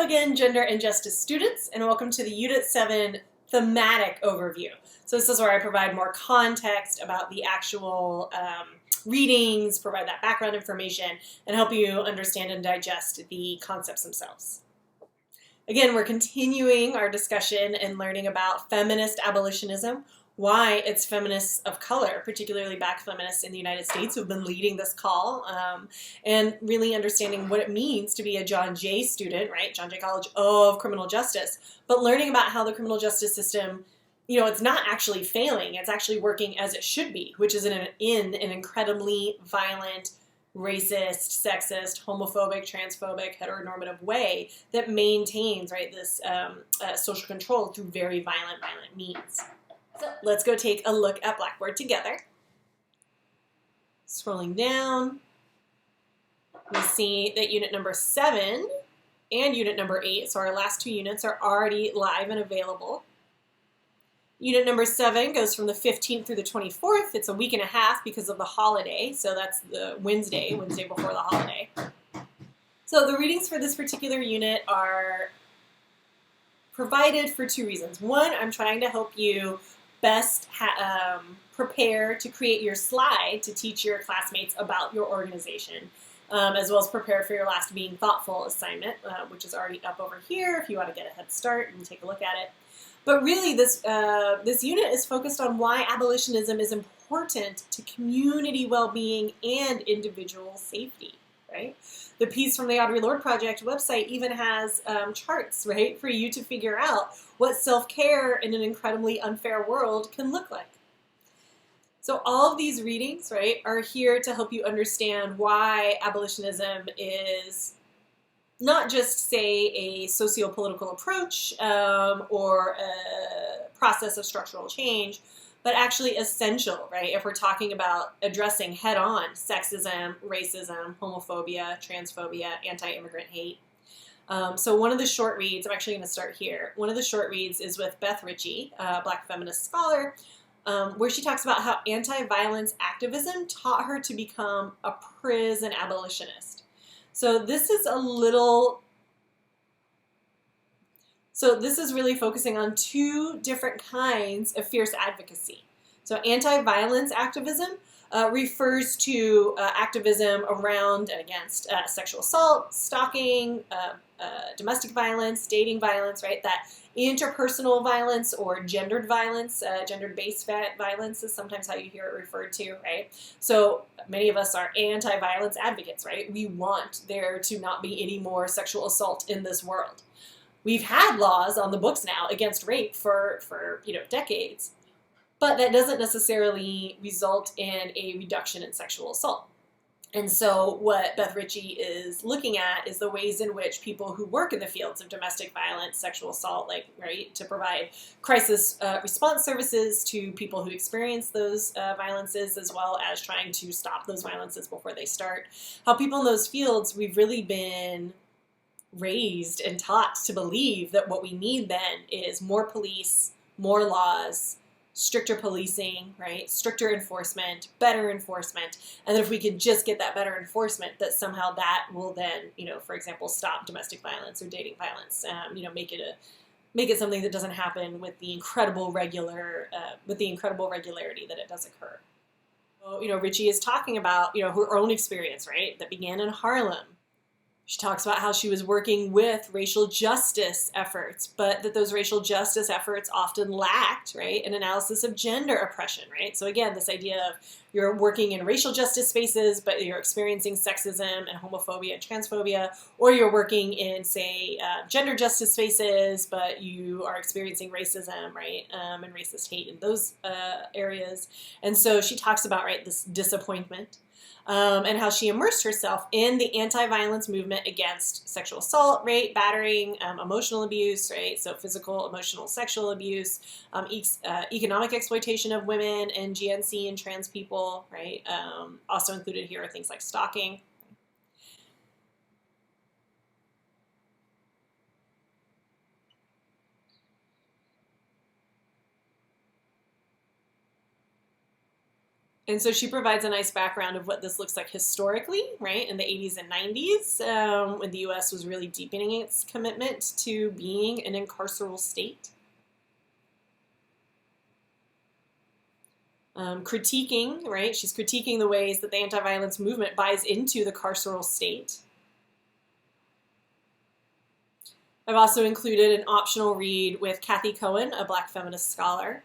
again, gender and justice students, and welcome to the Unit 7 thematic overview. So this is where I provide more context about the actual readings, provide that background information, and help you understand and digest the concepts themselves. Again, we're continuing our discussion and learning about feminist abolitionism, why it's feminists of color, particularly Black feminists in the United States, who've been leading this call, and really understanding what it means to be a John Jay student, right? John Jay College of Criminal Justice, but learning about how the criminal justice system, it's not actually failing, it's actually working as it should be, which is in an incredibly violent, racist, sexist, homophobic, transphobic, heteronormative way that maintains, right, this social control through very violent means. So let's go take a look at Blackboard together. Scrolling down, we see that unit number 7 and unit number 8, so our last two units, are already live and available. Unit number 7 goes from the 15th through the 24th. It's a week and a half because of the holiday, so that's the Wednesday before the holiday. So the readings for this particular unit are provided for two reasons. One, I'm trying to help you best prepare to create your slide to teach your classmates about your organization, as well as prepare for your last Being Thoughtful assignment, which is already up over here if you want to get a head start and take a look at it. But really, this unit is focused on why abolitionism is important to community well-being and individual safety, right? The piece from the Audre Lorde Project website even has charts, right, for you to figure out what self-care in an incredibly unfair world can look like. So all of these readings, right, are here to help you understand why abolitionism is not just, say, a socio-political approach or a process of structural change, but actually essential, right? If we're talking about addressing head-on sexism, racism, homophobia, transphobia, anti-immigrant hate. So one of the short reads, I'm actually going to start here. One of the short reads is with Beth Ritchie, a Black feminist scholar, where she talks about how anti-violence activism taught her to become a prison abolitionist. So this is really focusing on two different kinds of fierce advocacy. So anti-violence activism refers to activism around and against sexual assault, stalking, domestic violence, dating violence, right? That interpersonal violence or gendered violence, gendered-based violence is sometimes how you hear it referred to, right? So many of us are anti-violence advocates, right? We want there to not be any more sexual assault in this world. We've had laws on the books now against rape for decades, but that doesn't necessarily result in a reduction in sexual assault. And so what Beth Ritchie is looking at is the ways in which people who work in the fields of domestic violence, sexual assault, to provide crisis response services to people who experience those violences, as well as trying to stop those violences before they start. How people in those fields, we've really been raised and taught to believe that what we need then is more police, more laws, stricter policing, right? Stricter enforcement, better enforcement. And then if we could just get that better enforcement, that somehow that will then, for example, stop domestic violence or dating violence, make it something that doesn't happen with the incredible regularity that it does occur. So, Ritchie is talking about, her own experience, right? That began in Harlem. She talks about how she was working with racial justice efforts, but that those racial justice efforts often lacked, right, an analysis of gender oppression, right? So again, this idea of you're working in racial justice spaces, but you're experiencing sexism and homophobia and transphobia, or you're working in, say, gender justice spaces, but you are experiencing racism, right, and racist hate in those areas. And so she talks about, right, this disappointment. And how she immersed herself in the anti-violence movement against sexual assault, rape, battering, emotional abuse, right? So physical, emotional, sexual abuse, economic exploitation of women and GNC and trans people, right? Also included here are things like stalking. And so she provides a nice background of what this looks like historically, right, in the 80s and 90s, when the U.S. was really deepening its commitment to being an incarceral state. Critiquing, right, she's critiquing the ways that the anti-violence movement buys into the carceral state. I've also included an optional read with Kathy Cohen, a Black feminist scholar,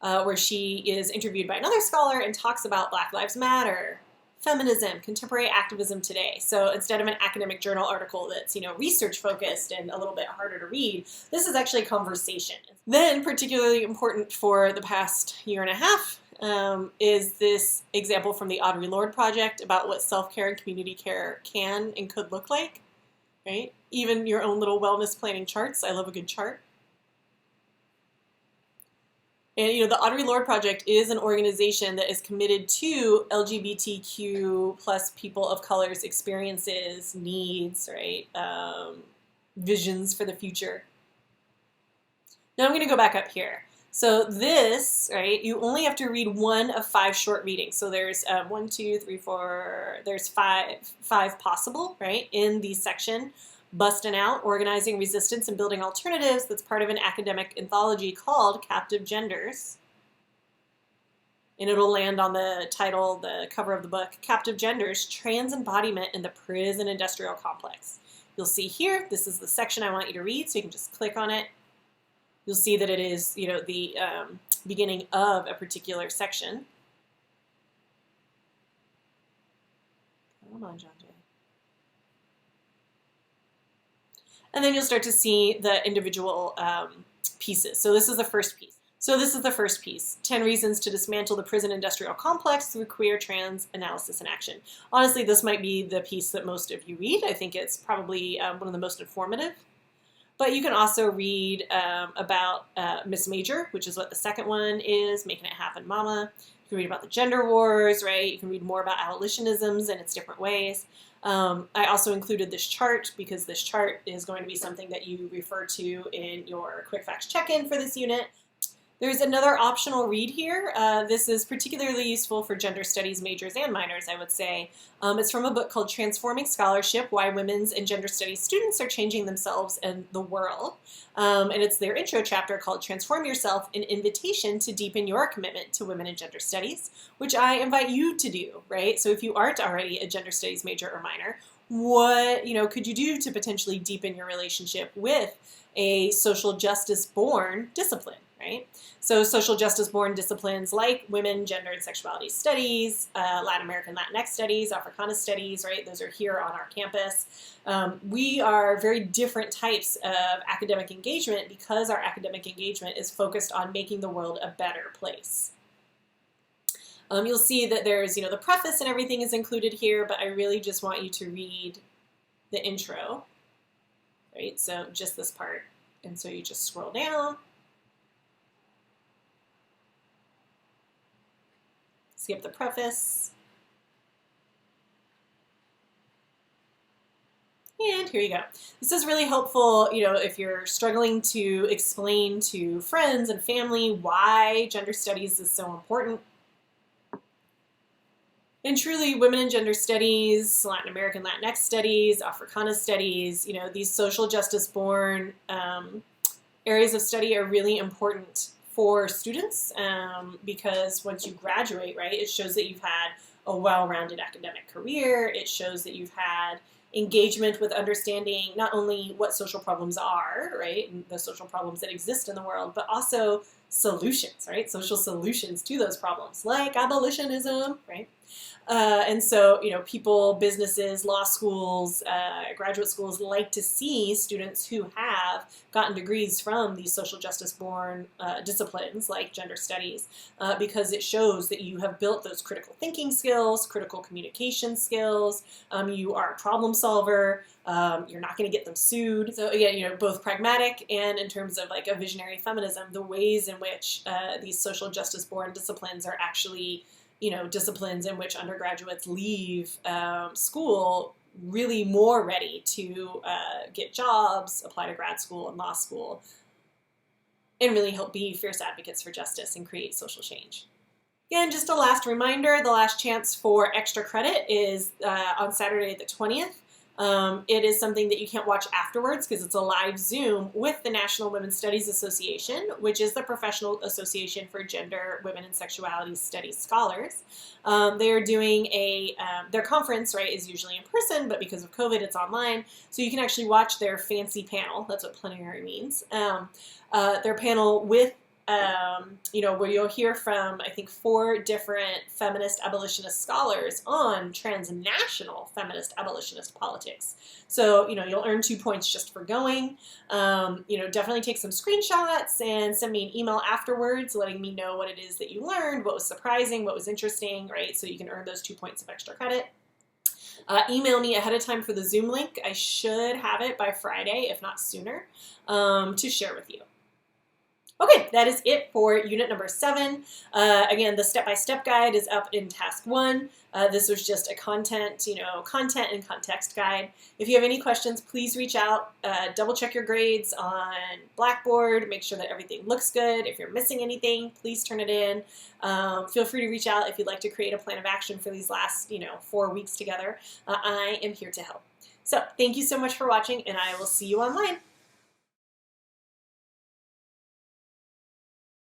where she is interviewed by another scholar and talks about Black Lives Matter, feminism, contemporary activism today. So instead of an academic journal article that's, research focused and a little bit harder to read, this is actually conversation. Then, particularly important for the past year and a half, is this example from the Audre Lorde Project about what self-care and community care can and could look like, right? Even your own little wellness planning charts. I love a good chart. And, the Audre Lorde Project is an organization that is committed to LGBTQ plus people of color's experiences, needs, right? Visions for the future. Now I'm going to go back up here. So this, right, you only have to read one of 5 short readings. So there's 1, 2, 3, 4, there's five possible, right, in the section. Bustin' Out, Organizing Resistance and Building Alternatives, that's part of an academic anthology called Captive Genders. And it'll land on the title, the cover of the book, Captive Genders, Trans Embodiment in the Prison Industrial Complex. You'll see here, this is the section I want you to read, so you can just click on it. You'll see that it is, the beginning of a particular section. Come on, John Jay. And then you'll start to see the individual pieces. So this is the first piece. 10 Reasons to Dismantle the Prison Industrial Complex Through Queer Trans Analysis and Action. Honestly, this might be the piece that most of you read. I think it's probably one of the most informative. But you can also read about Miss Major, which is what the second one is, Making It Happen Mama. You can read about the gender wars, right? You can read more about abolitionisms and its different ways. I also included this chart because this chart is going to be something that you refer to in your Quick Facts check-in for this unit. There's another optional read here. This is particularly useful for gender studies majors and minors, I would say. It's from a book called Transforming Scholarship, Why Women's and Gender Studies Students Are Changing Themselves and the World. And it's their intro chapter called Transform Yourself, an Invitation to Deepen Your Commitment to Women in Gender Studies, which I invite you to do, right? So if you aren't already a gender studies major or minor, what could you do to potentially deepen your relationship with a social justice-born discipline, right? So social justice-born disciplines like women, gender, and sexuality studies, Latin American Latinx studies, Africana studies, right? Those are here on our campus. We are very different types of academic engagement because our academic engagement is focused on making the world a better place. You'll see that there's, the preface and everything is included here, but I really just want you to read the intro, right? So just this part. And so you just scroll down. Skip the preface. And here you go. This is really helpful, if you're struggling to explain to friends and family why gender studies is so important. And truly, women in gender studies, Latin American Latinx studies, Africana studies, these social justice-born areas of study are really important for students because once you graduate, right, it shows that you've had a well-rounded academic career. It shows that you've had engagement with understanding not only what social problems are, right, and the social problems that exist in the world, but also solutions, right, social solutions to those problems, like abolitionism, right? And so, people, businesses, law schools, graduate schools like to see students who have gotten degrees from these social justice-born disciplines like gender studies because it shows that you have built those critical thinking skills, critical communication skills, you are a problem solver, you're not going to get them sued. So again, both pragmatic and in terms of like a visionary feminism, the ways in which these social justice-born disciplines are actually disciplines in which undergraduates leave school really more ready to get jobs, apply to grad school and law school, and really help be fierce advocates for justice and create social change. Again, just a last reminder, the last chance for extra credit is on Saturday the 20th. It is something that you can't watch afterwards because it's a live Zoom with the National Women's Studies Association, which is the professional association for gender, women, and sexuality studies scholars. They are doing their conference, right, is usually in person, but because of COVID, it's online. So you can actually watch their fancy panel. That's what plenary means. Their panel with where you'll hear from, I think, 4 different feminist abolitionist scholars on transnational feminist abolitionist politics. So, you'll earn 2 points just for going. Definitely take some screenshots and send me an email afterwards letting me know what it is that you learned, what was surprising, what was interesting, right? So you can earn those 2 points of extra credit. Email me ahead of time for the Zoom link. I should have it by Friday, if not sooner, to share with you. Okay, that is it for unit number 7. Again, the step-by-step guide is up in task 1. This was just a content and context guide. If you have any questions, please reach out. Double check your grades on Blackboard. Make sure that everything looks good. If you're missing anything, please turn it in. Feel free to reach out if you'd like to create a plan of action for these last 4 weeks together. I am here to help. So thank you so much for watching, and I will see you online.